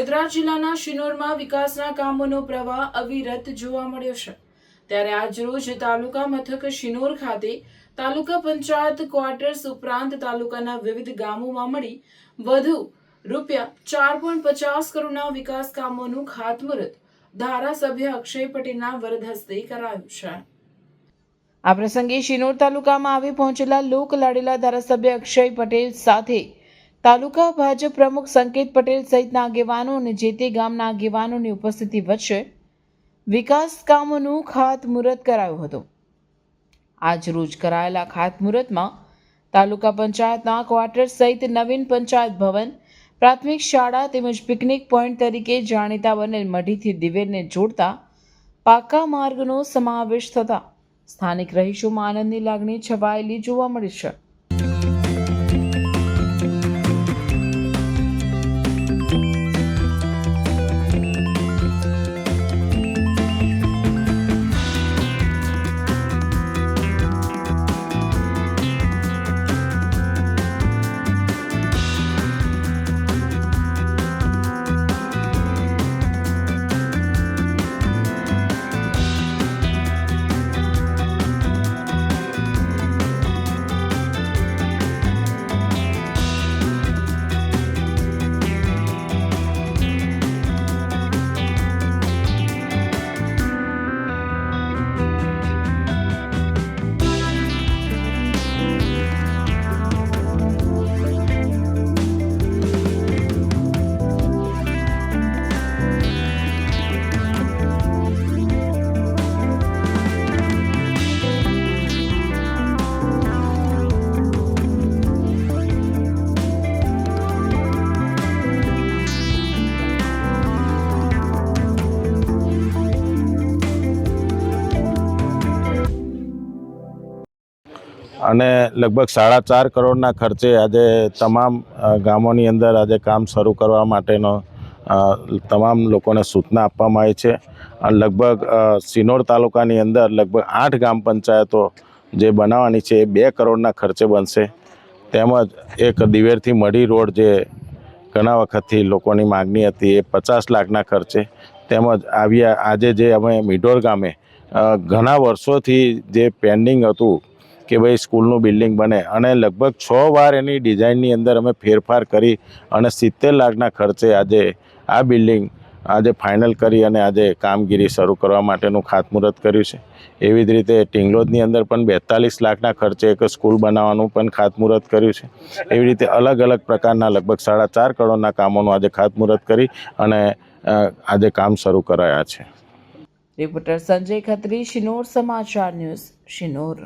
વડોદરા જિલ્લાના શિનોરમાં વિકાસના કામોનો પ્રવાહ અવિરત જોવા મળ્યો છે। ત્યારે આજરોજ તાલુકા મથક શિનોર ખાતે તાલુકા પંચાયત ક્વાર્ટર્સ ઉપરાંત તાલુકાના વિવિધ ગામોમાં મળી વધુ ₹4.50 કરોડના વિકાસ કામોનું ખાતમુહૂર્ત ધારાસભ્ય અક્ષય પટેલના વરદ હસ્તે કરાયું છે। આ પ્રસંગે શિનોર તાલુકામાં આવી પહોંચેલા લોકલાડીલા ધારાસભ્ય અક્ષય પટેલ સાથે તાલુકા ભાજપ પ્રમુખ સંકેત પટેલ સહિતના આગેવાનો અને જે તે ગામના આગેવાનોની ઉપસ્થિતિ વચ્ચે વિકાસ કામોનું ખાતમુહૂર્ત કરાયું હતું। આજ રોજ કરાયેલા ખાતમુહૂર્તમાં તાલુકા પંચાયતના ક્વાર્ટર સહિત નવીન પંચાયત ભવન, પ્રાથમિક શાળા તેમજ પિકનિક પોઈન્ટ તરીકે જાણીતા બનેલ મઢીથી દિવેલને જોડતા પાકા માર્ગનો સમાવેશ થતા સ્થાનિક રહીશોમાં આનંદની લાગણી છવાયેલી જોવા મળી છે। અને લગભગ 4.5 કરોડના ખર્ચે આજે તમામ ગામોની અંદર આજે કામ શરૂ કરવા માટેનો તમામ લોકોને સૂચના આપવામાં આવી છે। અને લગભગ શિનોર તાલુકાની અંદર લગભગ 8 ગ્રામ પંચાયતો જે બનાવવાની છે એ 2 કરોડના ખર્ચે બનશે। તેમજ એક દિવેરથી મઢી રોડ જે ઘણા વખતથી લોકોની માગણી હતી એ 50 લાખના ખર્ચે, તેમજ આજે જે અમે મીઢોર ગામે ઘણા વર્ષોથી જે પેન્ડિંગ હતું કે ભાઈ સ્કૂલનું બિલ્ડિંગ બને અને લગભગ 6 વાર એની ડિઝાઇનની અંદર અમે ફેરફાર કરી અને 70 લાખના ખર્ચે આજે આ બિલ્ડિંગ આજે ફાઇનલ કરી અને આજે કામગીરી શરૂ કરવા માટેનું ખાતમુહૂર્ત કર્યું છે। એવી જ રીતે ટિંગલોદની અંદર પણ 42 લાખના ખર્ચે એક સ્કૂલ બનાવવાનું પણ ખાતમુહૂર્ત કર્યું છે। એવી રીતે અલગ અલગ પ્રકારના લગભગ 4.5 કરોડના કામોનું આજે ખાતમુહૂર્ત કરી અને આજે કામ શરૂ કરાયા છે। રિપોર્ટર સંજય ખત્રી, શિનોર સમાચાર ન્યૂઝ, શિનોર।